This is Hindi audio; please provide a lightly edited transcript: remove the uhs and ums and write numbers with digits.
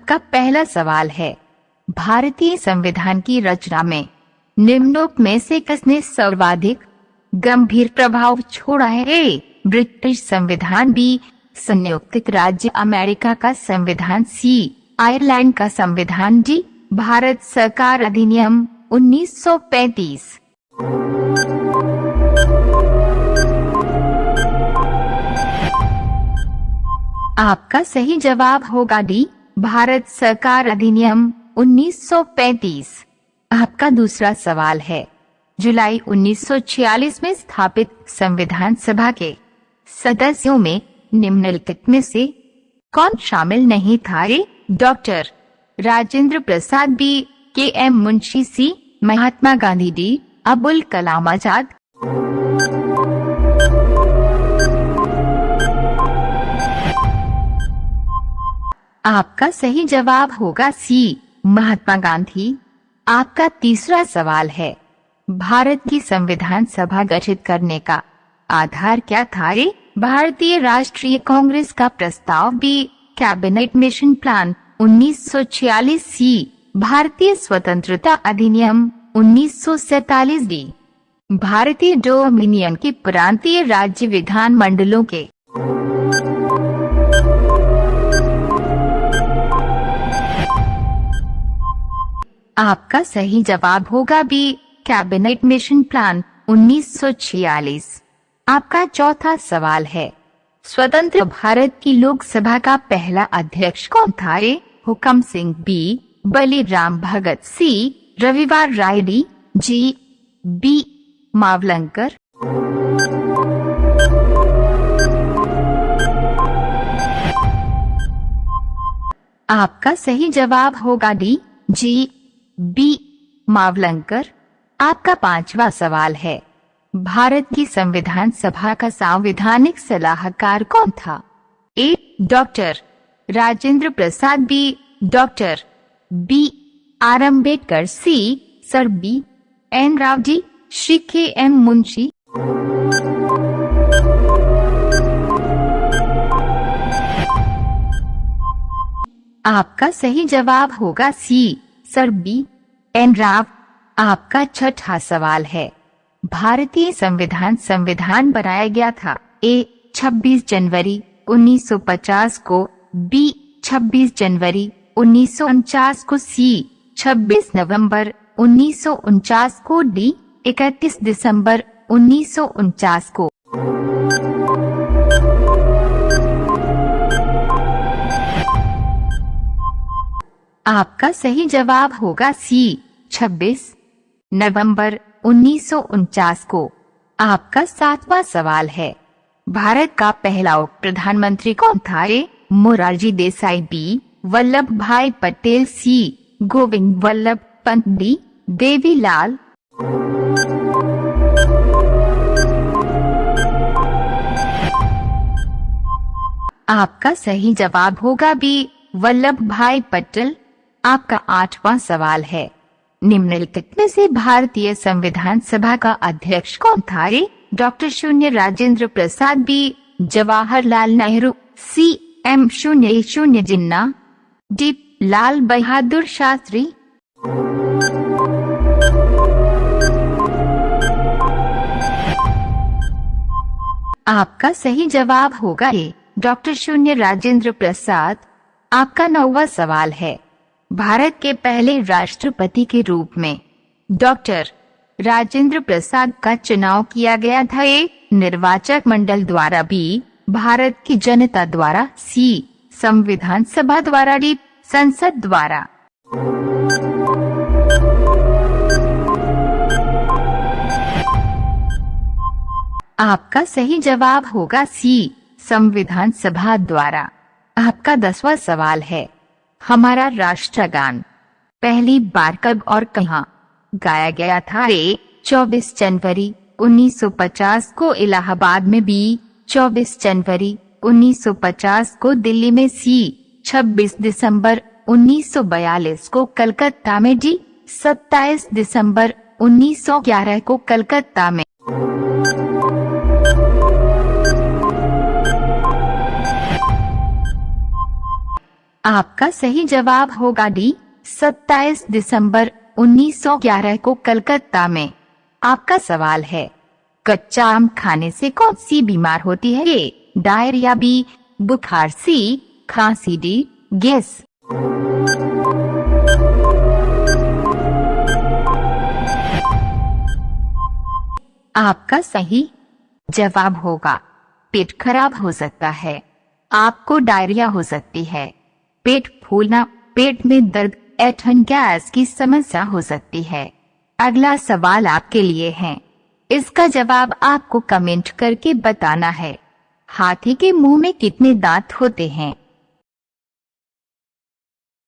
आपका पहला सवाल है, भारतीय संविधान की रचना में निम्नों में से किसने सर्वाधिक गंभीर प्रभाव छोड़ा है? ए, ब्रिटिश संविधान, बी, संयुक्त राज्य अमेरिका का संविधान, सी, आयरलैंड का संविधान, डी, भारत सरकार अधिनियम 1935। आपका सही जवाब होगा डी, भारत सरकार अधिनियम 1935। आपका दूसरा सवाल है, जुलाई 1946 में स्थापित संविधान सभा के सदस्यों में निम्नलिखित में से कौन शामिल नहीं था? A, doctor Rajendra Prasad, B, के एम मुंशी, सी, महात्मा गांधी, डी, अबुल कलाम आजाद। आपका सही जवाब होगा सी, महात्मा गांधी। आपका तीसरा सवाल है, भारत की संविधान सभा गठित करने का आधार क्या था? ए, भारतीय राष्ट्रीय कांग्रेस का प्रस्ताव, बी, कैबिनेट मिशन प्लान 1946, सी, भारतीय स्वतंत्रता अधिनियम 1947, डी, भारतीय डोमिनियन के प्रांतीय राज्य विधान मंडलों के। आपका सही जवाब होगा बी, कैबिनेट मिशन प्लान 1946। आपका चौथा सवाल है, स्वतंत्र भारत की लोकसभा का पहला अध्यक्ष कौन था? ए, हुकम सिंह, बी, बलिराम भगत, सी, रविवार राय, डी, जी, बी, मावलंकर। आपका सही जवाब होगा डी, जी, बी, मावलंकर। आपका पांचवा सवाल है, भारत की संविधान सभा का संवैधानिक सलाहकार कौन था? A, doctor Rajendra Prasad, B, doctor B, R Ambedkar, C, sir B, N Rau, D, Shri K M Munshi. आपका सही जवाब होगा C, sir B, N Rau. आपका छठा सवाल है, भारतीय संविधान बनाया गया था? ए, 26 जनवरी 1950 को, बी, 26 जनवरी 1949 को, सी, 26 नवंबर 1949 को, डी, 31 दिसंबर 1949 को। आपका सही जवाब होगा सी, 26 नवंबर 1949 को। आपका सातवां सवाल है, भारत का पहला उप प्रधानमंत्री कौन था? ए, मोरारजी देसाई, बी, वल्लभ भाई पटेल, सी, गोविंद वल्लभ पंत, डी, देवीलाल। आपका सही जवाब होगा बी, वल्लभ भाई पटेल। आपका आठवां सवाल है, निम्नलिखित में से भारतीय संविधान सभा का अध्यक्ष कौन था? ए, डॉक्टर शून्य राजेंद्र प्रसाद, बी, जवाहरलाल नेहरू, सी, एम शून्य शून्य जिन्ना, डी, लाल बहादुर शास्त्री। आपका सही जवाब होगा ए, डॉक्टर शून्य राजेंद्र प्रसाद। आपका नौवां सवाल है, भारत के पहले राष्ट्रपति के रूप में डॉक्टर राजेंद्र प्रसाद का चुनाव किया गया था? ए, निर्वाचक मंडल द्वारा, बी, भारत की जनता द्वारा, सी, संविधान सभा द्वारा, डी, संसद द्वारा। आपका सही जवाब होगा सी, संविधान सभा द्वारा। आपका 10वां सवाल है, हमारा राष्ट्रगान पहली बार कब और कहां गाया गया था? ए, 24 जनवरी 1950 को इलाहाबाद में, बी, 24 जनवरी 1950 को दिल्ली में, सी, 26 दिसंबर 1942 को कलकत्ता में, डी, 27 दिसंबर 1911 को कलकत्ता में। आपका सही जवाब होगा डी। 27 दिसंबर 1911 को कलकत्ता में। आपका सवाल है, कच्चा आम खाने से कौन सी बीमार होती है? ए डायरिया, बी बुखार, सी खांसी, डी गैस। आपका सही जवाब होगा, पेट खराब हो सकता है। आपको डायरिया हो सकती है, पेट फूलना, पेट में दर्द, ऐंठन, गैस की समस्या हो सकती है। अगला सवाल आपके लिए है, इसका जवाब आपको कमेंट करके बताना है। हाथी के मुंह में कितने दांत होते हैं?